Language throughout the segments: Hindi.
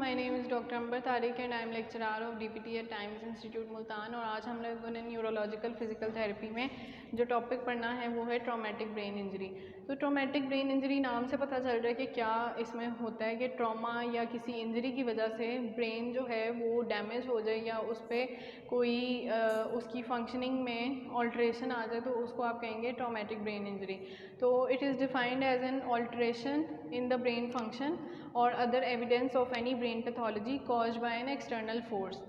my name is Dr. Amber Tariq and I am lecturer of DPT at Times Institute Multan. और आज हम लोगों ने न्यूरोलॉजिकल फिजिकल थेरेपी में जो टॉपिक पढ़ना है वो है ट्रॉमेटिक ब्रेन इंजरी। तो ट्रॉमेटिक ब्रेन इंजरी नाम से पता चल रहा है कि क्या इसमें होता है कि ट्रॉमा या किसी इंजरी की वजह से ब्रेन जो है वो डैमेज हो जाए या उस पर कोई उसकी फंक्शनिंग में ऑल्ट्रेशन आ जाए, तो उसको आप कहेंगे ट्रॉमेटिक ब्रेन इंजरी। तो it is defined as an alteration in the brain function और other evidence of any brain pathology caused by an external force.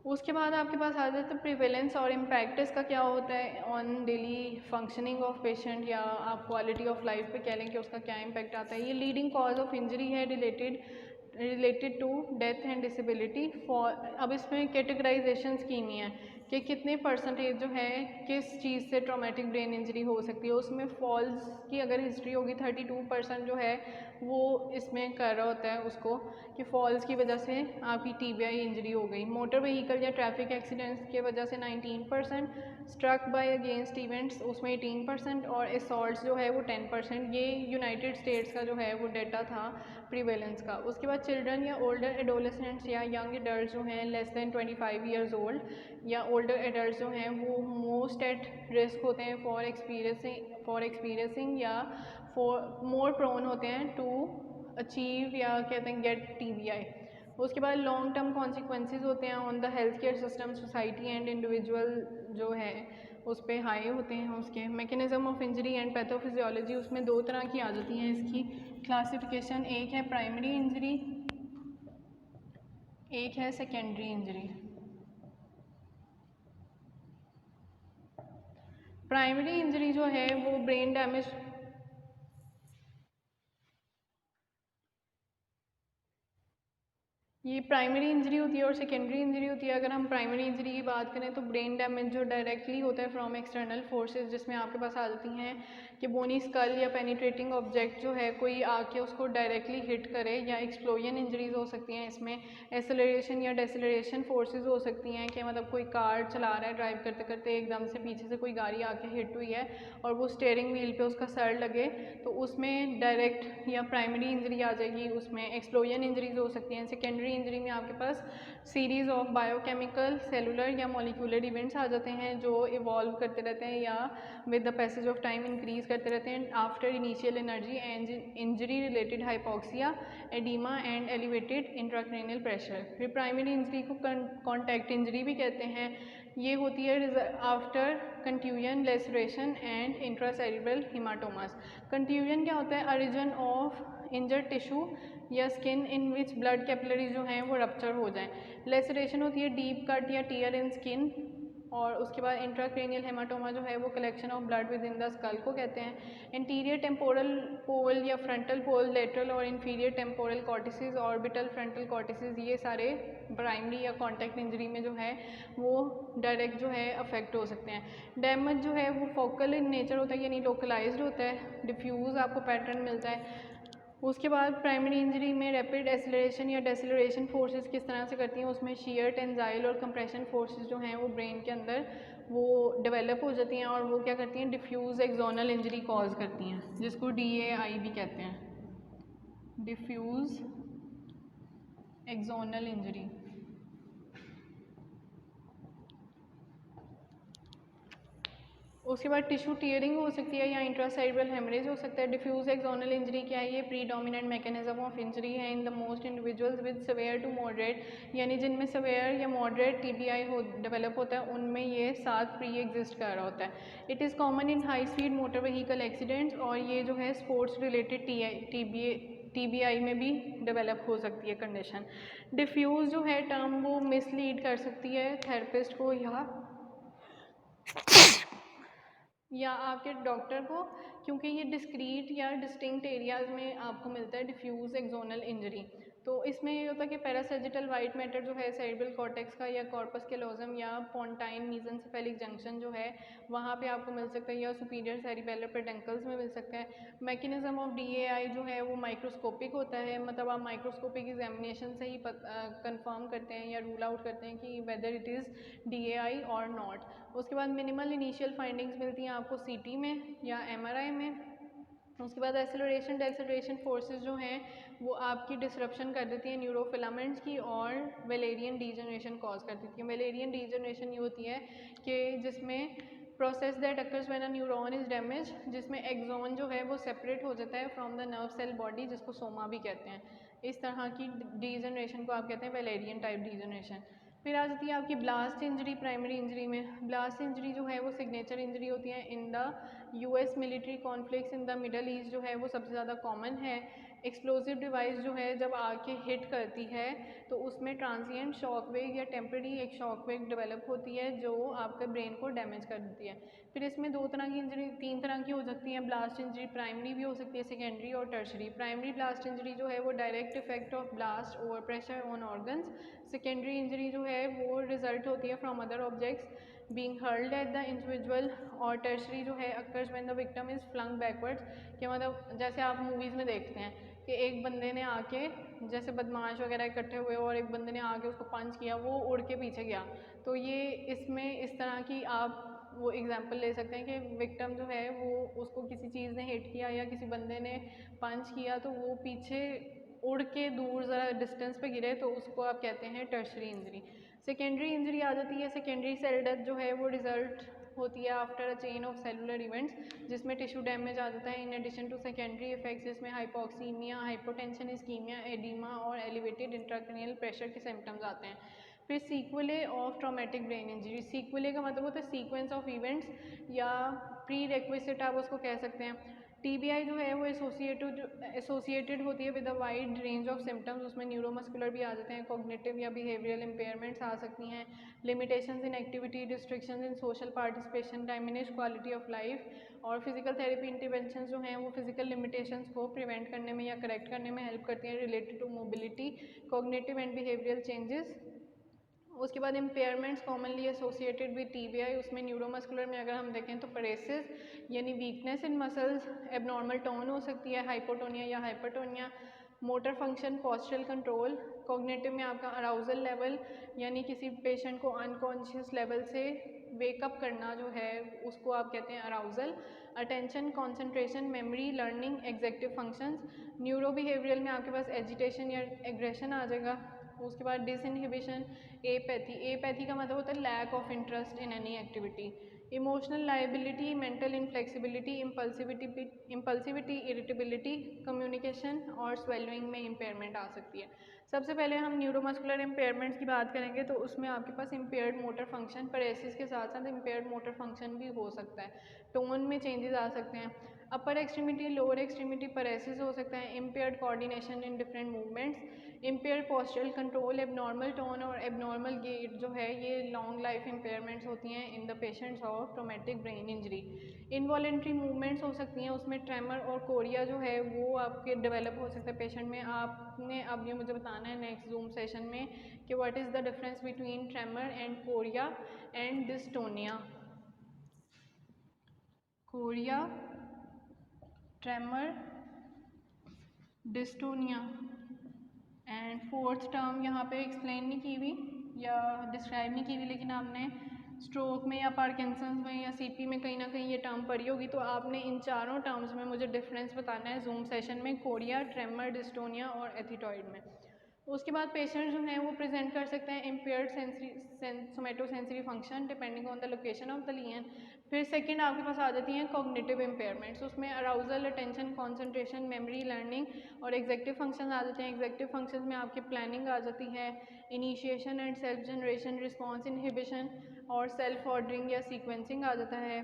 उसके बाद आपके पास आ जाता है प्रिवेलेंस और इम्पैक्ट इसका क्या होता है on daily functioning of patient, या आप क्वालिटी ऑफ लाइफ पे कह लें कि उसका क्या इम्पैक्ट आता है। ये लीडिंग कॉज ऑफ इंजरी है related to death and disability for. अब इसमें कैटेगराइजेशंस की नहीं है कि कितने परसेंटेज जो है किस चीज़ से ट्रॉमेटिक ब्रेन इंजरी हो सकती है। उसमें फॉल्स की अगर हिस्ट्री होगी 32% जो है वो इसमें कर रहा होता है उसको कि फॉल्स की वजह से आपकी टीबीआई इंजरी हो गई। मोटर व्हीकल या ट्रैफिक एक्सीडेंट्स की वजह से 19%, स्ट्रक बाय अगेंस्ट इवेंट्स उसमें 18% और असॉल्ट्स जो है वो 10%। ये यूनाइटेड स्टेट्स का जो है वो डेटा था प्रीवेलेंस का। उसके बाद चिल्ड्रन या ओल्डर एडोलेसेंट्स या यंग एडल्ट जो हैं लेस दैन 25 ईयर्स ओल्ड या ओल्डर एडल्ट जो हैं वो मोस्ट एट रिस्क होते हैं फॉर एक्सपीरियंसिंग या फॉर मोर प्रोन होते हैं टू अचीव या कहते हैं गेट टीबीआई। उसके बाद लॉन्ग टर्म कॉन्सिक्वेंसेज होते हैं on the health care system, society and individual जो है उस पर हाई होते हैं। उसके mechanism of injury and pathophysiology, उसमें दो तरह की आ जाती हैं इसकी क्लासिफिकेशन। एक है प्राइमरी इंजरी, एक है सेकेंडरी इंजरी। प्राइमरी इंजरी जो है वो ब्रेन डैमेज ये प्राइमरी इंजरी होती है और सेकेंडरी इंजरी होती है। अगर हम प्राइमरी इंजरी की बात करें तो ब्रेन डैमेज जो डायरेक्टली होता है फ्रॉम एक्सटर्नल फोर्सेस, जिसमें आपके पास आ जाती हैं कि बोनी स्कल या पेनिट्रेटिंग ऑब्जेक्ट जो है कोई आके उसको डायरेक्टली हिट करे, या एक्सप्लोजन इंजरीज हो सकती हैं। इसमें एसेलरेशन या डेसेलरेशन फोर्सेस हो सकती हैं कि मतलब कोई कार चला रहा है, ड्राइव करते करते एकदम से पीछे से कोई गाड़ी आके हिट हुई है और वो स्टीयरिंग व्हील पे उसका सर लगे, तो उसमें डायरेक्ट या प्राइमरी इंजरी आ जाएगी। उसमें एक्सप्लोजन इंजरीज हो सकती हैं। सेकेंडरी इंजरी में आपके पास सीरीज ऑफ बायोकेमिकल, सेलुलर या मॉलिक्यूलर इवेंट्स आ जाते हैं जो इवॉल्व करते रहते हैं या with the passage of time increase करते रहते हैं after initial energy and injury related hypoxia, edema and elevated intracranial pressure. फिर प्राइमरी इंजरी को कॉन्टैक्ट इंजरी भी कहते हैं। ये होती है after contusion, laceration and intracerebral hematomas. Contusion क्या होता है? अरिजन ऑफ इंजर्ड टिश्यू या skin in which blood capillaries जो हैं वो रप्चर हो जाएं। लेसरेशन होती है डीप कट या टीयर इन स्किन। और उसके बाद इंट्राक्रेनियल हेमाटोमा जो है वो collection of blood with in the skull को कहते हैं। इंटीरियर टेम्पोरल पोल या फ्रंटल पोल, लेटरल और इंफीरियर टेम्पोरल कॉर्टिसेस, ऑर्बिटल फ्रंटल कॉर्टिसेस, ये सारे प्राइमरी या कॉन्टैक्ट इंजरी में जो है वो डायरेक्ट जो है अफेक्ट हो सकते हैं। डैमेज जो है वो फोकल इन नेचर होता है यानी लोकलाइज्ड होता है, डिफ्यूज़ आपको पैटर्न मिलता है। उसके बाद प्राइमरी इंजरी में रैपिड एसिलरेशन या डेसिलरेशन फोर्सेस किस तरह से करती हैं, उसमें शीयर, टेंजाइल और कंप्रेशन फोर्सेस जो हैं वो ब्रेन के अंदर वो डेवलप हो जाती हैं और वो क्या करती हैं, डिफ्यूज़ एक्सोनल इंजरी कॉज करती हैं, जिसको DAI भी कहते हैं, डिफ्यूज़ एक्सोनल इंजरी। उसके बाद टिश्यू टीयरिंग हो सकती है या इंट्रासेरेब्रल हेमरेज हो सकता है। डिफ्यूज एक्सोनल इंजरी क्या है? ये प्रीडोमिनेंट मैकेनिज्म ऑफ इंजरी है in the most individuals with severe to moderate, यानी जिनमें सवेयर या मॉडरेट TBI हो डेवलप होता है उनमें ये साथ प्री एग्जिस्ट कर रहा होता है। It is common in high speed motor vehicle accidents और ये जो है स्पोर्ट्स रिलेटेड TBI में भी डेवलप हो सकती है कंडीशन। डिफ्यूज़ जो है टर्म वो मिसलीड कर सकती है थेरेपिस्ट को या आपके डॉक्टर को, क्योंकि ये डिस्क्रीट या डिस्टिंक्ट एरियाज में आपको मिलता है डिफ्यूज़ एक्सोनल इंजरी। तो इसमें ये होता है कि पैरासेजिटल वाइट मैटर जो है सेरेब्रल कॉर्टेक्स का या कॉर्पस कैलोजम या पोंटाइन मीसेंसेफेलिक जंक्शन जो है वहाँ पे आपको मिल सकता है, या सुपीरियर सेरिबेलर पेडेंकल्स में मिल सकता है। मैकेनिज्म ऑफ DAI जो है वो माइक्रोस्कोपिक होता है, मतलब आप माइक्रोस्कोपिक एग्जामिनेशन से ही कंफर्म करते हैं या रूल आउट करते हैं कि वेदर इट इज़ DAI और नॉट। उसके बाद मिनिमल इनिशियल फाइंडिंग्स मिलती हैं आपको CT में या MRI में। उसके बाद एक्सेलरेशन डेक्सेलरेशन फोर्सेस जो हैं वो आपकी डिसरप्शन कर देती है न्यूरोफिलामेंट्स की और वेलेरियन डीजनरेशन कॉज कर देती है। वेलेरियन डीजनरेशन ये होती है कि जिसमें process that occurs when a neuron is damage, जिसमें एक्सॉन जो है वो सेपरेट हो जाता है from the nerve cell body, जिसको सोमा भी कहते हैं। इस तरह की डीजनरेशन को आप कहते हैं वेलेरियन टाइप डीजनरेशन। फिर आ जाती है आपकी ब्लास्ट इंजरी प्राइमरी इंजरी में। ब्लास्ट इंजरी जो है वो सिग्नेचर इंजरी होती है in the US military conflicts in the middle east, जो है वो सबसे ज़्यादा कॉमन है। एक्सप्लोसिव डिवाइस जो है जब आके हिट करती है तो उसमें ट्रांजिएंट शॉक वेव या टेम्पररी एक शॉक वेव डेवलप होती है जो आपके ब्रेन को डैमेज कर देती है। फिर इसमें दो तरह की इंजरी, तीन तरह की हो सकती है ब्लास्ट इंजरी। प्राइमरी भी हो सकती है, सेकेंडरी और टर्शरी। प्राइमरी ब्लास्ट इंजरी जो है वो direct effect of blast over pressure on organs. Secondary injury जो है वो रिजल्ट होती है from other objects being hurled at the individual। और टर्शरी जो है occurs when the victim is flung backwards। कि मतलब जैसे आप मूवीज़ में देखते हैं कि एक बंदे ने आके, जैसे बदमाश वगैरह इकट्ठे हुए और एक बंदे ने आके उसको पंच किया, वो उड़ के पीछे गया, तो ये इसमें इस तरह की आप वो एग्जांपल ले सकते हैं कि विक्टिम जो है वो उसको किसी चीज़ ने हिट किया या किसी बंदे ने पंच किया तो वो पीछे उड़ के दूर ज़रा डिस्टेंस पे गिरे, तो उसको आप कहते हैं टर्शरी इंजरी। सेकेंडरी इंजरी आ जाती है। सेकेंडरी सेल डेथ जो है वो रिजल्ट होती है after a chain of cellular events, जिसमें टिश्यू डैमेज आ जाता है in addition to secondary effects, जिसमें हाइपोक्सीमिया, हाइपोटेंशन, इस्कीमिया, एडिमा और एलिवेटेड इंट्राक्रैनियल प्रेशर के सिम्टम्स आते हैं। फिर sequelae of traumatic brain injury. Sequelae का मतलब होता है सीक्वेंस ऑफ इवेंट्स या प्री रिक्विजिट आप उसको कह सकते हैं। टीबीआई जो है वो एसोसिएटेड होती है with a wide range of symptoms. उसमें न्यूरोमस्कुलर भी आ जाते हैं, कॉग्निटिव या बिहेवियरल इम्पेयरमेंट्स आ सकती हैं, limitations in activity, restrictions in social participation, diminished quality of life. और फिजिकल थेरेपी इंटरवेंशन जो हैं वो फिजिकल लिमिटेशंस को प्रिवेंट करने में या करेक्ट करने में हेल्प करती हैं related to mobility, cognitive and behavioural changes. उसके बाद impairments commonly associated with TBI, उसमें न्यूरोमस्कुलर में अगर हम देखें तो परेसिस यानी weakness in muscles, abnormal tone हो सकती है, हाइपोटोनिया या hypertonia, motor function, postural control. Cognitive में आपका अराउजल लेवल यानी किसी पेशेंट को अनकॉन्शियस लेवल से वेकअप करना जो है उसको आप कहते हैं arousal. Attention, concentration, memory, learning, executive functions. Neuro behavioural में आपके पास एजिटेशन या एग्रेशन आ जाएगा। उसके बाद डिसइनहिबिशन, एपैथी। एपैथी का मतलब होता है lack of interest in any activity. Emotional lability, mental inflexibility, impulsivity, irritability, communication और स्वेलिंग में इम्पेयरमेंट आ सकती है। सबसे पहले हम न्यूरोमस्कुलर इम्पेयरमेंट्स की बात करेंगे तो उसमें आपके पास इम्पेयर्ड मोटर फंक्शन, परेसिस के साथ साथ इम्पेयर्ड मोटर फंक्शन भी हो सकता है, टोन में चेंजेस आ सकते हैं। अपर एक्सट्रीमिटी, लोअर एक्सट्रीमिटी परेसिस हो सकता है। Impaired coordination in different movements, impaired postural control, abnormal tone और एबनॉर्मल गेट जो है ये लॉन्ग लाइफ इम्पेयरमेंट्स होती हैं in the patients of traumatic brain injury. Involuntary movements हो सकती हैं, उसमें ट्रेमर और कोरिया जो है वो आपके डेवलप हो सकता है पेशेंट में। आपने अब ये मुझे बताना है नेक्स्ट जूम सेशन में कि what is the difference between tremor and Korea and dystonia. Korea, tremor, dystonia and fourth term यहाँ पे एक्सप्लेन नहीं की हुई या डिस्क्राइब नहीं की हुई, लेकिन आपने स्ट्रोक में या पार्किंसंस में या सीपी में कहीं ना कहीं ये टर्म पढ़ी होगी, तो आपने इन चारों टर्म्स में मुझे डिफरेंस बताना है जूम सेशन में, कोरिया, ट्रेमर, डिस्टोनिया और एथिटॉइड में। उसके बाद पेशेंट जो हैं वो प्रेजेंट कर सकते हैं impaired somatosensory function depending on the location of the lesion. फिर सेकंड आपके पास आ जाती हैं कॉग्निटिव इम्पेयरमेंट्स, उसमें arousal, attention, concentration, memory, learning और एग्जेक्टिव फंक्शन आ जाते हैं। एग्जेक्टिव फंक्शन में आपकी प्लानिंग आ जाती है, initiation and self generation, response inhibition और सेल्फ ऑर्डरिंग या सीक्वेंसिंग आ जाता है।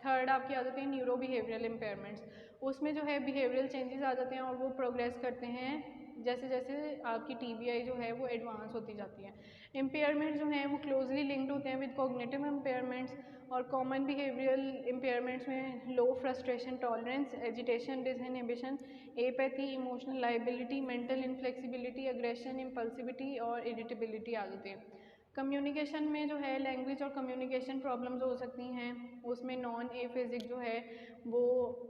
थर्ड आपकी आ जाती है न्यूरो बिहेवियरल इम्पेयरमेंट्स, उसमें जो है बिहेवियरल चेंजेस आ जाते हैं और वो प्रोग्रेस करते हैं जैसे जैसे आपकी टीबीआई जो है वो एडवांस होती जाती है। इम्पेयरमेंट जो हैं वो क्लोजली लिंक्ड होते हैं विद कॉग्निटिव इम्पेयरमेंट्स और कॉमन बिहेवियरल इम्पेयरमेंट्स में low frustration tolerance, agitation, disinhibition, apathy, emotional lability, mental inflexibility, aggression, impulsivity और इरिटेबिलिटी आ जाती है। कम्युनिकेशन में जो है लैंग्वेज और कम्युनिकेशन प्रॉब्लम्स हो सकती हैं, उसमें नॉन एफेजिक जो है वो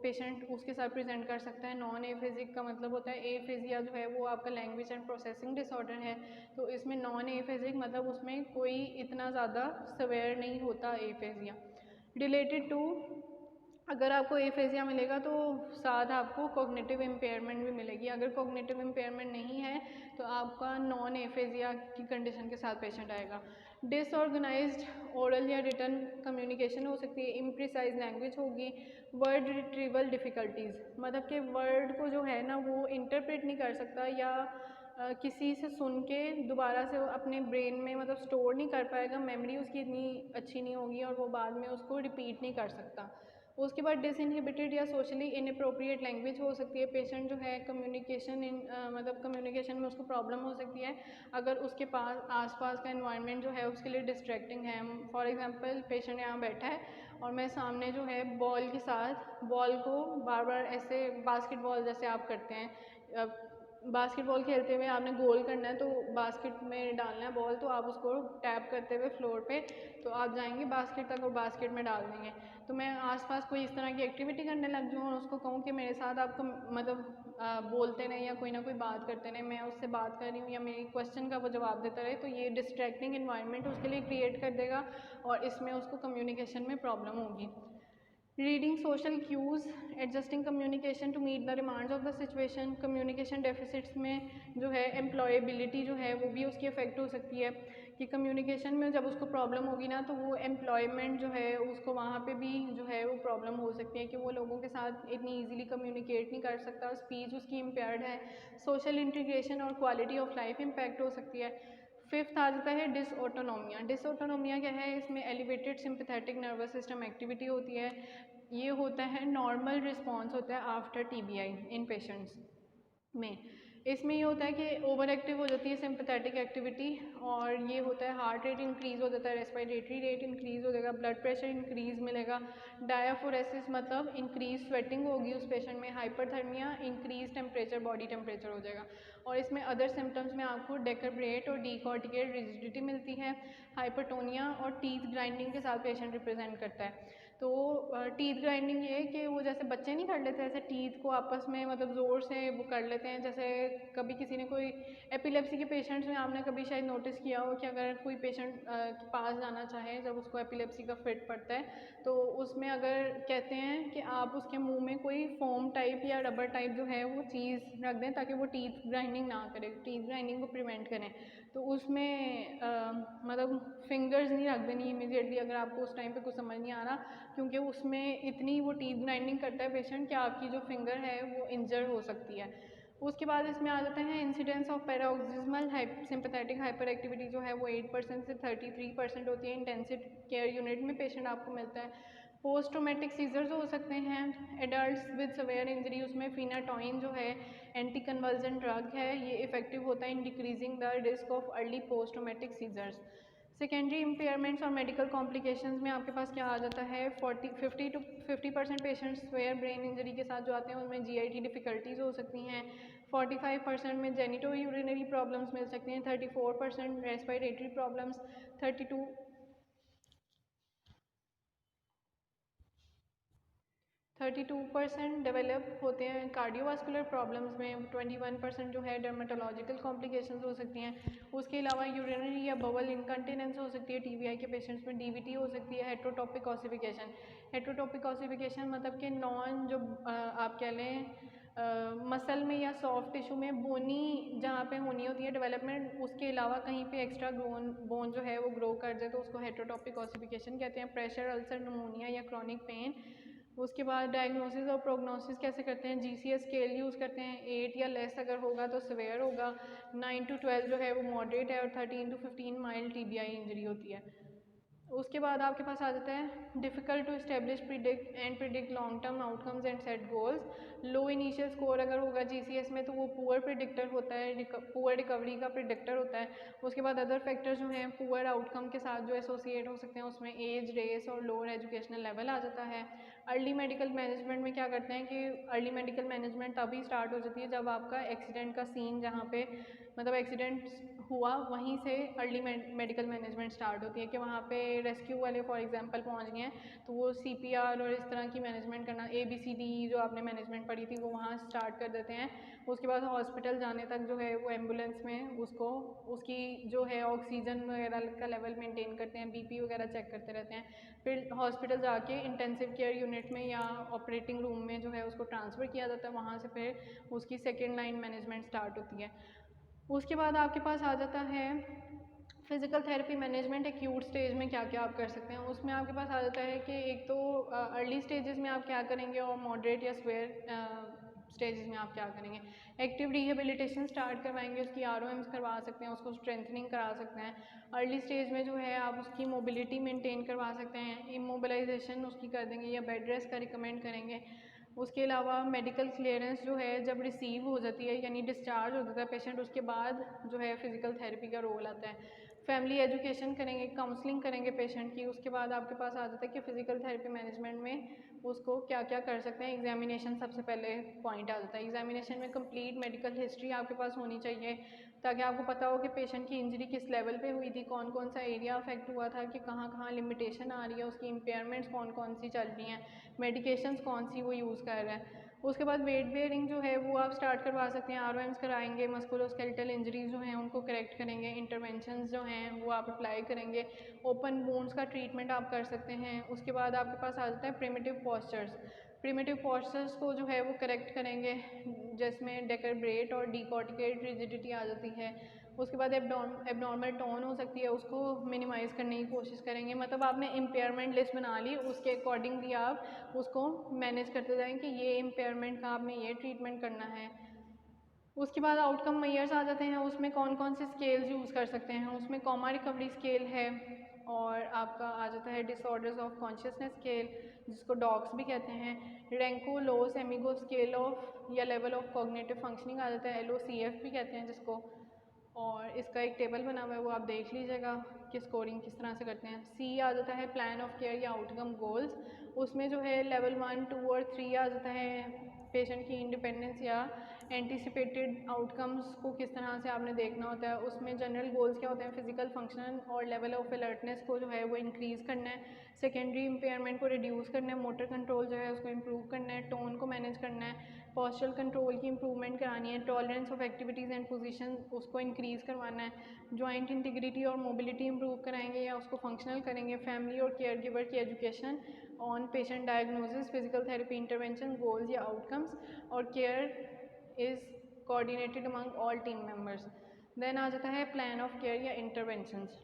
पेशेंट उसके साथ प्रेजेंट कर सकता है। नॉन एफेजिक का मतलब होता है, एफेजिया जो है वो आपका लैंग्वेज एंड प्रोसेसिंग डिसऑर्डर है, तो इसमें नॉन एफेजिक मतलब उसमें कोई इतना ज़्यादा सवेयर नहीं होता एफेजिया। रिलेटेड टू अगर आपको एफेजिया मिलेगा तो साथ आपको कॉग्निटिव इम्पेयरमेंट भी मिलेगी। अगर कॉग्निटिव इम्पेयरमेंट नहीं है तो आपका नॉन एफेजिया की कंडीशन के साथ पेशेंट आएगा। डिसऑर्गेनाइज्ड ओरल या रिटन कम्युनिकेशन हो सकती है, इम्प्रिसाइज लैंग्वेज होगी, वर्ड रिट्रीवल डिफ़िकल्टीज़, मतलब कि वर्ड को जो है ना वो इंटरप्रेट नहीं कर सकता या किसी से सुन के दोबारा से अपने ब्रेन में मतलब स्टोर नहीं कर पाएगा, मेमोरी उसकी इतनी अच्छी नहीं होगी और वो बाद में उसको रिपीट नहीं कर सकता। उसके बाद डिसइनहिबिटेड या सोशली इनअप्रोप्रिएट लैंग्वेज हो सकती है। पेशेंट जो है कम्युनिकेशन मतलब कम्युनिकेशन में उसको प्रॉब्लम हो सकती है अगर उसके पास आसपास का एनवायरनमेंट जो है उसके लिए डिस्ट्रैक्टिंग है। फॉर एग्जांपल पेशेंट यहाँ बैठा है और मैं सामने जो है बॉल के साथ बॉल को बार बार ऐसे बास्केटबॉल जैसे आप करते हैं, बास्केटबॉल खेलते हुए आपने गोल करना है तो बास्केट में डालना है बॉल, तो आप उसको टैप करते हुए फ्लोर पे तो आप जाएंगे बास्केट तक और बास्केट में डाल देंगे। तो मैं आसपास कोई इस तरह की एक्टिविटी करने लग जाऊँ और उसको कहूँ कि मेरे साथ आपको मतलब बोलते रहें या कोई ना कोई बात करते रहें, मैं उससे बात कर रही हूँ या मेरी क्वेश्चन का वो जवाब देता रहे, तो ये डिस्ट्रैक्टिंग इन्वायरमेंट उसके लिए क्रिएट कर देगा और इसमें उसको कम्युनिकेशन में प्रॉब्लम होगी। Reading social cues, adjusting communication to meet the demands of the situation, communication deficits में जो है एम्प्लॉयबिलिटी जो है वो भी उसकी अफेक्ट हो सकती है कि कम्युनिकेशन में जब उसको प्रॉब्लम होगी ना तो वो एम्प्लॉयमेंट जो है उसको वहाँ पे भी जो है वो प्रॉब्लम हो सकती है कि वो लोगों के साथ इतनी ईजिली कम्युनिकेट नहीं कर सकता, स्पीच उसकी इम्पेयर्ड है, सोशल इंटीग्रेशन और क्वालिटी ऑफ लाइफ इम्पैक्ट हो सकती है। फिफ्थ आ जाता है डिसऑटोनोमिया। डिसऑटोनोमिया क्या है, इसमें elevated sympathetic nervous system activity होती है। ये होता है नॉर्मल रिस्पॉन्स होता है आफ्टर टीबीआई इन पेशेंट्स में। इसमें ये होता है कि ओवर एक्टिव हो जाती है सिंपैथेटिक एक्टिविटी और ये होता है हार्ट रेट इंक्रीज़ हो जाता है, रेस्पिरेटरी रेट इंक्रीज़ हो जाएगा, ब्लड प्रेशर इंक्रीज़ मिलेगा, डायाफोरेसिस मतलब इंक्रीज स्वेटिंग होगी उस पेशेंट में, hyperthermia, increase temperature, body temperature हो जाएगा। और इसमें अदर सिम्टम्स में आपको डेकब्रेट और डीकॉर्टिकेट रिजिडिटी मिलती है, हाइपरटोनिया और टीथ ग्राइंडिंग के साथ पेशेंट रिप्रेजेंट करता है। तो टीथ ग्राइंडिंग ये है कि वो जैसे बच्चे नहीं कर लेते ऐसे टीथ को आपस में मतलब ज़ोर से वो कर लेते हैं, जैसे कभी किसी ने कोई एपिलेप्सी के पेशेंट्स में आपने कभी शायद नोटिस किया हो कि अगर कोई पेशेंट के पास जाना चाहे जब उसको एपिलेप्सी का फिट पड़ता है तो उसमें अगर कहते हैं कि आप उसके मुंह में कोई फोम टाइप या रबर टाइप जो है वो चीज़ रख दें ताकि वो टीथ ग्राइंडिंग ना करे, टीथ ग्राइंडिंग को प्रिवेंट करें, तो उसमें मतलब फिंगर्स नहीं रख देनी इमीडिएटली अगर आपको उस टाइम पे कुछ समझ नहीं आ रहा, क्योंकि उसमें इतनी वो टीथ ग्राइंडिंग करता है पेशेंट कि आपकी जो फिंगर है वो इंजर हो सकती है। उसके बाद इसमें आ जाते हैं incidence of paroxysmal sympathetic hyper activity जो है वो 8% से 33% होती है। इंटेंसिव केयर यूनिट में पेशेंट आपको मिलता है। पोस्ट ट्रोमेटिक सीजर्स हो सकते हैं एडल्ट्स विद सवेयर इंजरी, उसमें फिनाटोइन जो है एंटी कन्वर्जेंट ड्रग है, ये इफेक्टिव होता है in decreasing the risk of early post traumatic seizures. Secondary impairments और मेडिकल कॉम्प्लिकेशंस में आपके पास क्या आ जाता है, 50% पेशेंट्स स्वेयर ब्रेन इंजरी के साथ जो आते हैं उनमें जीआईटी डिफ़िकल्टीज़ हो सकती हैं, 45% में जेनिटो यूरिनरी प्रॉब्लम्स मिल सकती हैं, 34% रेस्पिरेटरी प्रॉब्लम्स, 32% डेवलप होते हैं कार्डियोवास्कुलर प्रॉब्लम्स में, 21% जो है डर्मेटोलॉजिकल कॉम्प्लिकेशंस हो सकती हैं। उसके अलावा यूरिनरी या बवल इनकंटिनेंस हो सकती है टीबीआई के पेशेंट्स में, डीवीटी हो सकती है, हेट्रोटॉपिक ऑसिफिकेशन। हेट्रोटॉपिक ऑसिफिकेशन मतलब कि नॉन जो आप कह लें मसल में या सॉफ्ट टिश्यू में बोनी जहाँ पे होनी होती है डेवलपमेंट, उसके अलावा कहीं पे एक्स्ट्रा बोन जो है वो ग्रो कर जाए तो उसको हेट्रोटॉपिक ऑसिफिकेशन कहते हैं। प्रेशर अल्सर, निमोनिया या क्रॉनिक पेन। उसके बाद डायग्नोसिस और प्रोग्नोसिस कैसे करते हैं, जीसीएस स्केल यूज़ करते हैं, 8 या लेस अगर होगा तो सिवियर होगा, 9 to 12 जो है वो मॉडरेट है और 13 to 15 माइल्ड टीबीआई इंजरी होती है। उसके बाद आपके पास आ जाता है difficult to establish predict long term outcomes and set goals. Low initial score अगर होगा जीसीएस में तो वो पुअर प्रिडिक्टर होता है, पुअर रिकवरी का प्रिडिक्टर होता है। उसके बाद अदर फैक्टर्स जो हैं पुअर आउटकम के साथ जो एसोसिएट हो सकते हैं उसमें एज, रेस और लोअर एजुकेशनल लेवल आ जाता है। अर्ली मेडिकल मैनेजमेंट में क्या करते हैं कि अर्ली मेडिकल मैनेजमेंट तभी स्टार्ट हो जाती है जब आपका एक्सीडेंट का सीन जहाँ पे मतलब एक्सीडेंट हुआ वहीं से अर्ली मेडिकल मैनेजमेंट स्टार्ट होती है कि वहाँ पे रेस्क्यू वाले फॉर एग्जांपल पहुँच गए हैं तो वो सीपीआर और इस तरह की मैनेजमेंट करना, ABCD जो आपने मैनेजमेंट पढ़ी थी वो वहाँ स्टार्ट कर देते हैं। उसके बाद हॉस्पिटल जाने तक जो है वो एम्बुलेंस में उसको उसकी जो है ऑक्सीजन वगैरह का लेवल मेंटेन करते हैं, बीपी वगैरह चेक करते रहते हैं। फिर हॉस्पिटल जाके इंटेंसिव केयर यूनिट यूनिट में या ऑपरेटिंग रूम में जो है उसको ट्रांसफ़र किया जाता है, वहाँ से फिर उसकी सेकेंड लाइन मैनेजमेंट स्टार्ट होती है। उसके बाद आपके पास आ जाता है physical therapy management. Acute stage में क्या क्या आप कर सकते हैं, उसमें आपके पास आ जाता है कि एक तो अर्ली स्टेजेस में आप क्या करेंगे और मॉडरेट या स्वेयर स्टेजेस में आप क्या करेंगे। एक्टिव रिहेबिलिटेशन स्टार्ट करवाएंगे, उसकी ROMs करवा सकते हैं, उसको स्ट्रेंथनिंग करा सकते हैं। अर्ली स्टेज में जो है आप उसकी मोबिलिटी मेंटेन करवा सकते हैं, इमोबिलाइजेशन उसकी कर देंगे या बेड रेस्ट का रिकमेंड करेंगे। उसके अलावा मेडिकल क्लियरेंस जो है जब रिसीव हो जाती है यानी डिस्चार्ज हो जाता है पेशेंट, उसके बाद जो है फिज़िकल थेरेपी का रोल आता है। फैमिली एजुकेशन करेंगे, काउंसलिंग करेंगे पेशेंट की। उसके बाद आपके पास आ जाता है कि फ़िज़िकल थेरेपी मैनेजमेंट में उसको क्या क्या कर सकते हैं। एग्जामिनेशन सबसे पहले पॉइंट आ जाता है। एग्जामिनेशन में कंप्लीट मेडिकल हिस्ट्री आपके पास होनी चाहिए ताकि आपको पता हो कि पेशेंट की इंजरी किस लेवल पे हुई थी, कौन कौन सा एरिया अफेक्ट हुआ था, कि कहाँ कहाँ लिमिटेशन आ रही है, उसकी इम्पेयरमेंट्स कौन कौन सी चल रही हैं, मेडिकेशंस कौन सी वो यूज़ कर रहा है। उसके बाद वेट बेयरिंग जो है वो आप स्टार्ट करवा सकते हैं, ROMs कराएंगे, मस्कुलोस्केलेटल इंजरीज जो हैं उनको करेक्ट करेंगे, इंटरवेंशंस जो हैं वो आप अप्लाई करेंगे, ओपन वुंड्स का ट्रीटमेंट आप कर सकते हैं। उसके बाद आपके पास आ जाता है प्रिमिटिव पॉस्चर्स। प्रिमिटिव पॉस्चर्स को जो है वो करेक्ट करेंगे जिसमें डेकरब्रेट और डिकॉर्टिकेट रिजिडिटी आ जाती है। उसके बाद एबनॉर्मल टोन हो सकती है, उसको मिनिमाइज़ करने की कोशिश करेंगे। मतलब आपने इम्पेयरमेंट लिस्ट बना ली, उसके अकॉर्डिंगली आप उसको मैनेज करते जाएँ कि ये इम्पेयरमेंट का आपने ये ट्रीटमेंट करना है। उसके बाद आउटकम मेयर्स आ जाते हैं, उसमें कौन कौन से स्केल्स यूज़ कर सकते हैं। उसमें कॉमा रिकवरी स्केल है और आपका आ जाता है डिसऑर्डर्स ऑफ कॉन्शियसनेस स्केल जिसको डॉग्स भी कहते हैं। Renko loss amigo scale of या लेवल ऑफ कॉग्निटिव फंक्शनिंग आ जाता है, LOCF भी कहते हैं जिसको। और इसका एक टेबल बना हुआ है वो आप देख लीजिएगा कि स्कोरिंग किस तरह से करते हैं। C आ जाता है प्लान ऑफ केयर या आउटकम गोल्स। उसमें जो है लेवल 1, 2 और 3 आ जाता है पेशेंट की इंडिपेंडेंस या एंटिसिपेटेड आउटकम्स को किस तरह से आपने देखना होता है। उसमें जनरल गोल्स क्या होते हैं, फिजिकल फंक्शन और लेवल ऑफ अलर्टनेस को जो है वो इंक्रीज़ करना है, सेकेंडरी इम्पेयरमेंट को रिड्यूस करना है, मोटर कंट्रोल जो है उसको इम्प्रूव करना है, टोन को मैनेज करना है, पोस्चरल कंट्रोल की इंप्रूवमेंट करानी है, tolerance of activities and position उसको इंक्रीज़ करवाना है, जॉइंट इंटीग्रिटी और मोबिलिटी इंप्रूव कराएंगे या उसको फंक्शनल करेंगे, फैमिली और केयर गिवर की education on patient diagnosis, physical therapy intervention, goals या आउटकम्स और care is coordinated among all team members. Then आ जाता है प्लान ऑफ केयर या इंटरवेंशंस।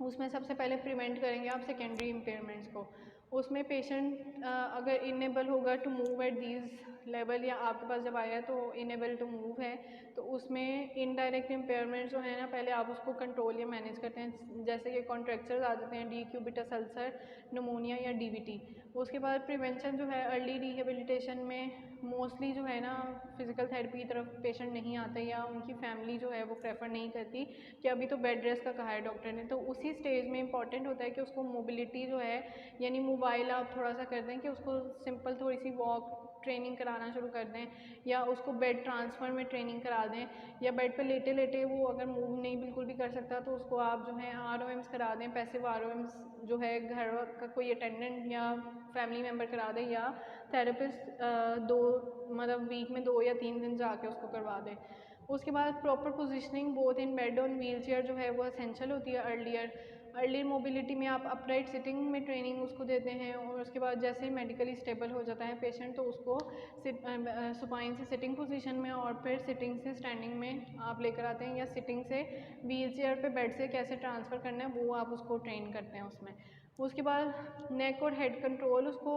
उसमें सबसे पहले प्रिवेंट करेंगे आप सेकेंडरी इम्पेयरमेंट्स को। उसमें पेशेंट अगर इनेबल होगा to move at these level या आपके पास जब आया तो इनेबल टू मूव है तो उसमें इनडायरेक्ट इम्पेयरमेंट जो है ना पहले आप उसको कंट्रोल या मैनेज करते हैं, जैसे कि कॉन्ट्रैक्चर्स आ जाते हैं, डिक्यूबिटस अल्सर, निमोनिया या DVT। उसके बाद प्रिवेंशन जो है अर्ली रिहेबिलिटेशन में मोस्टली जो है ना फिज़िकल थेरेपी की तरफ पेशेंट नहीं आते या उनकी फैमिली जो है वो प्रेफर नहीं करती कि अभी तो बेड रेस्ट का कहा है डॉक्टर ने। तो उसी स्टेज में इंपॉर्टेंट होता है कि उसको मोबिलिटी जो है यानी मोबाइल आप थोड़ा सा कर दें कि उसको सिंपल थोड़ी सी वॉक ट्रेनिंग कराना शुरू कर दें या उसको बेड ट्रांसफ़र में ट्रेनिंग करा दें, या बेड पे लेटे लेटे वो अगर मूव नहीं बिल्कुल भी कर सकता तो उसको आप जो है ROMs करा दें, पैसिव ROMs जो है घर का कोई अटेंडेंट या फैमिली मेम्बर करा दें या थेरेपिस्ट दो मतलब वीक में 2 या 3 दिन जाके उसको करवा दें। उसके बाद proper positioning both in bed on wheel chair जो है वो असेंशियल होती है। अर्लियर मोबिलिटी में आप अपराइट सिटिंग में ट्रेनिंग उसको देते हैं और उसके बाद जैसे ही मेडिकली स्टेबल हो जाता है पेशेंट तो उसको सुपाइन से सिटिंग पोजीशन में और फिर सिटिंग से स्टैंडिंग में आप लेकर आते हैं, या सिटिंग से व्हील चेयर पे बेड से कैसे ट्रांसफ़र करना है वो आप उसको ट्रेन करते हैं उसमें। उसके बाद नेक और हेड कंट्रोल उसको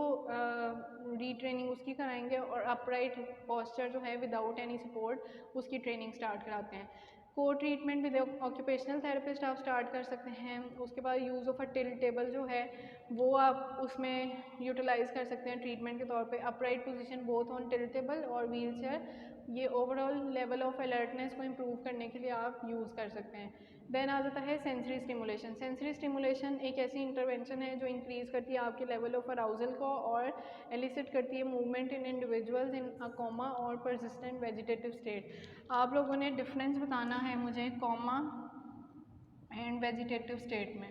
रीट्रेनिंग उसकी कराएंगे और अपराइट पोस्चर जो है विदाउट एनी सपोर्ट उसकी ट्रेनिंग स्टार्ट कराते हैं। को ट्रीटमेंट विद ऑक्यूपेशनल थेरेपिस्ट आप स्टार्ट कर सकते हैं। उसके बाद use of a tilt table जो है वो आप उसमें यूटिलाइज़ कर सकते हैं ट्रीटमेंट के तौर पे। Upright position both on tilt table और व्हील चेयर, ये ओवरऑल लेवल ऑफ अलर्टनेस को इम्प्रूव करने के लिए आप यूज़ कर सकते हैं। देन आ जाता है सेंसरी स्टिमुलेशन। सेंसरी स्टिमुलेशन एक ऐसी इंटरवेंशन है जो इंक्रीज़ करती है आपके लेवल ऑफ अराउजल को और एलिसिट करती है movement in individuals in a comma और परसिस्टेंट वेजिटेटिव स्टेट। आप लोगों ने डिफरेंस बताना है मुझे कॉमा एंड वेजिटेटिव स्टेट में।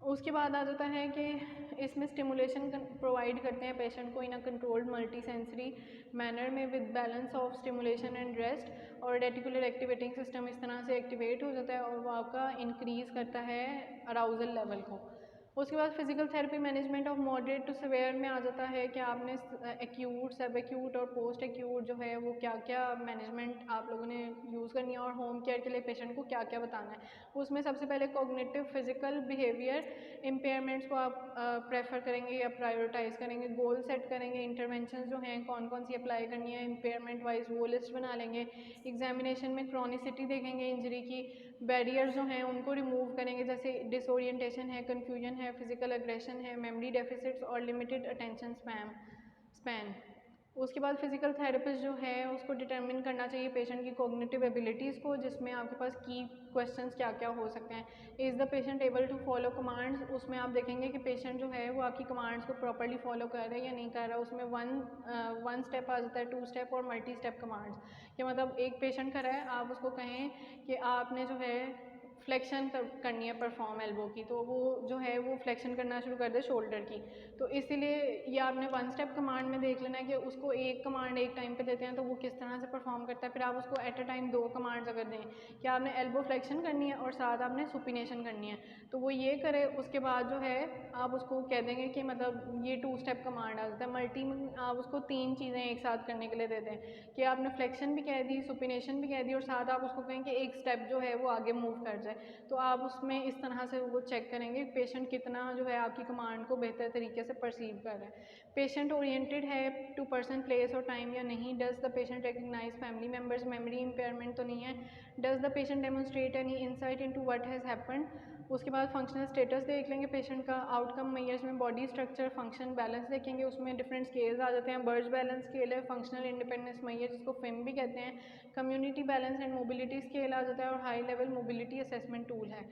उसके बाद आ जाता है कि इसमें स्टिमुलेशन प्रोवाइड करते हैं पेशेंट को in a controlled multi sensory manner में with balance of stimulation and rest, और रेटिकुलर एक्टिवेटिंग सिस्टम इस तरह से एक्टिवेट हो जाता है और वो आपका इंक्रीज़ करता है अराउजल लेवल को। उसके बाद physical therapy management of moderate to severe में आ जाता है कि आपने एक्यूट, सब एक्यूट और पोस्ट एक्यूट जो है वो क्या क्या मैनेजमेंट आप लोगों ने यूज़ करनी है और होम केयर के लिए पेशेंट को क्या क्या बताना है। उसमें सबसे पहले कॉग्निटिव फिजिकल बिहेवियर इम्पेयरमेंट्स को आप प्रेफर करेंगे या प्रायोरिटाइज करेंगे, गोल सेट करेंगे, इंटरवेंशन जो हैं कौन कौन सी अप्लाई करनी है इम्पेयरमेंट वाइज वो लिस्ट बना लेंगे। एग्जामिनेशन में क्रॉनिसिटी देखेंगे इंजरी की, बैरियर्स जो हैं उनको रिमूव करेंगे, जैसे डिसोरिएंटेशन है, कन्फ्यूजन है, फिजिकल एग्रेशन है, मेमोरी डेफिसिट्स और लिमिटेड अटेंशन स्पैन। उसके बाद फिजिकल थेरेपिस्ट जो है उसको डिटरमिन करना चाहिए पेशेंट की कॉग्निटिव एबिलिटीज़ को, जिसमें आपके पास की क्वेश्चंस क्या क्या हो सकते हैं। Is the patient able to follow commands, उसमें आप देखेंगे कि पेशेंट जो है वो आपकी कमांड्स को प्रॉपर्ली फॉलो कर रहा है या नहीं कर रहा है। उसमें वन स्टेप आ जाता है, 2 स्टेप और मल्टी स्टेप कमांड्स, कि मतलब एक पेशेंट कर रहा है, आप उसको कहें कि आपने जो है फ्लेक्शन करनी है परफॉर्म एल्बो की, तो वो जो है वो फ्लेक्शन करना शुरू कर दे शोल्डर की। तो इसीलिए ये आपने वन स्टेप कमांड में देख लेना है कि उसको एक कमांड एक टाइम पे देते हैं तो वो किस तरह से परफॉर्म करता है। फिर आप उसको एट अ टाइम 2 कमांड्स अगर दें कि आपने एल्बो फ्लेक्शन करनी है और साथ आपने सुपिनेशन करनी है, तो वो ये करे। उसके बाद जो है आप उसको कह देंगे कि मतलब ये 2 स्टेप कमांड आ जाता है। मल्टी में आप उसको 3 चीज़ें एक साथ करने के लिए दे दें कि आपने फ्लेक्शन भी कह दी, सुपिनेशन भी कह दी और साथ आप उसको कहें कि एक स्टेप जो है वो आगे मूव कर जाए। तो आप उसमें इस तरह से वो चेक करेंगे पेशेंट कितना जो है आपकी कमांड को बेहतर तरीके से परसीव कर रहा है। पेशेंट ओरिएंटेड है टू पर्सन प्लेस और टाइम या नहीं। Does the patient recognise family members, memory impairment तो नहीं है। Does the patient demonstrate any insight into what has happened. उसके बाद फंक्शनल स्टेटस देख लेंगे पेशेंट का। आउटकम मेजर्स में बॉडी स्ट्रक्चर, फंक्शन, बैलेंस देखेंगे, उसमें डिफरेंट स्केल्स आ जाते हैं। बर्ज बैलेंस स्केल है, फंक्शनल इंडिपेंडेंस मेजर जिसको फिम भी कहते हैं, community balance and mobility scale आ जाता है और high level mobility assessment tool है।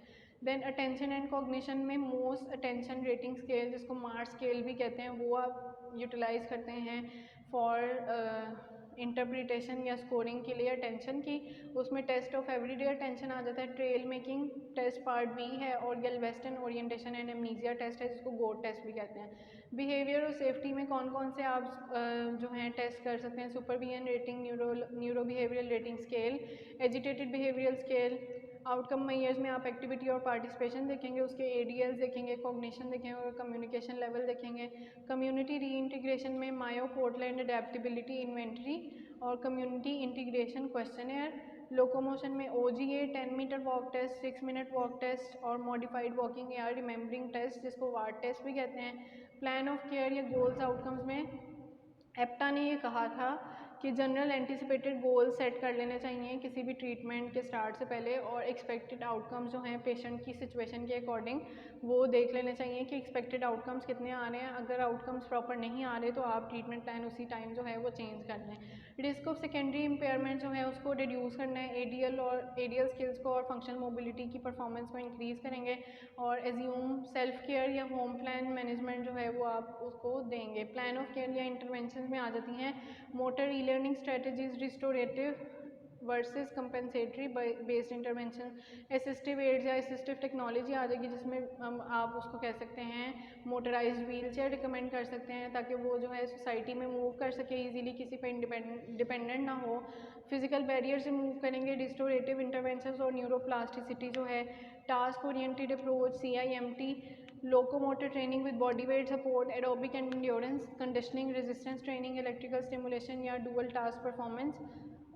देन अटेंशन एंड कॉग्निशन में मोस्ट अटेंशन रेटिंग स्केल जिसको मार्च स्केल भी कहते हैं वो आप यूटिलाइज करते हैं फॉर इंटरप्रिटेशन या स्कोरिंग के लिए अटेंशन की। उसमें टेस्ट ऑफ एवरीडे अटेंशन आ जाता है। Trail making test part B है और western orientation and amnesia test है जिसको गोड टेस्ट भी कहते हैं। बिहेवियर और सेफ्टी में कौन कौन से आप जो हैं टेस्ट कर सकते हैं। Supervision rating, neuro behavioural rating scale, agitated behavioural scale. Outcome measures में आप एक्टिविटी और पार्टिसिपेशन देखेंगे, उसके एडीएल्स देखेंगे, कॉग्निशन देखेंगे और कम्युनिकेशन लेवल देखेंगे। कम्युनिटी रीइंटीग्रेशन में मायो पोर्टलैंड अडेप्टेबिलिटी इन्वेंटरी और कम्युनिटी इंटीग्रेशन क्वेश्चनर। लोकोमोशन में OGA 10 metre walk test, 6 minute walk test और मॉडिफाइड वॉकिंग या रिमेंबरिंग टेस्ट जिसको वार्ड टेस्ट भी कहते हैं। प्लान ऑफ केयर या गोल्स आउटकम्स में एप्टा ने ये कहा था कि जनरल एंटिसिपेटेड गोल सेट कर लेने चाहिए किसी भी ट्रीटमेंट के स्टार्ट से पहले, और एक्सपेक्टेड आउटकम्स जो हैं पेशेंट की सिचुएशन के अकॉर्डिंग वो देख लेने चाहिए कि एक्सपेक्टेड आउटकम्स कितने आ रहे हैं। अगर आउटकम्स प्रॉपर नहीं आ रहे तो आप ट्रीटमेंट प्लान उसी टाइम जो है वो चेंज कर लें। रिस्क ऑफ सेकेंडरी इम्पेयरमेंट जो है उसको रिड्यूस करना है। एडीएल स्किल्स को और फंक्शनल मोबिलिटी की परफॉर्मेंस को इंक्रीज़ करेंगे और एज्यूम सेल्फ केयर या होम प्लान मैनेजमेंट जो है वो आप उसको देंगे। प्लान ऑफ केयर या इंटरवेंशन में आ जाती हैं मोटर ई learning strategies, restorative versus compensatory based intervention. Assistive aids या असिस्टिव टेक्नोलॉजी आ जाएगी जिसमें हम आप उसको कह सकते हैं मोटराइज्ड व्हील चेयर रिकमेंड कर सकते हैं ताकि वो जो है सोसाइटी में मूव कर सके इजीली, किसी पे डिपेंडेंट ना हो। फिजिकल बैरियर से मूव करेंगे। रिस्टोरेटिव इंटरवेंशन और न्यूरोप्लास्टिसिटी जो है। Task oriented approach CIMT। Locomotor training with body weight support, aerobic and endurance, conditioning, resistance training, electrical stimulation या डुअल टास्क परफॉर्मेंस।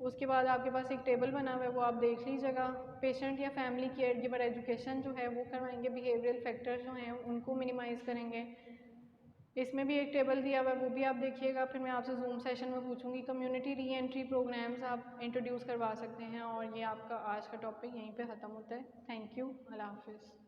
उसके बाद आपके पास एक टेबल बना हुआ है वो आप देख लीजिएगा। पेशेंट या फैमिली केयर गिवर एजुकेशन जो है वो करवाएंगे। बिहेवियरल फैक्टर जो हैं उनको मिनिमाइज़ करेंगे। इसमें भी एक टेबल दिया हुआ है वो भी आप देखिएगा। फिर मैं आपसे जूम सेशन में पूछूंगी। कम्युनिटी री एंट्री प्रोग्राम्स आप इंट्रोड्यूस करवा सकते हैं। और ये आपका आज का टॉपिक यहीं पे ख़त्म होता है। थैंक यू, अल्लाह हाफिज़।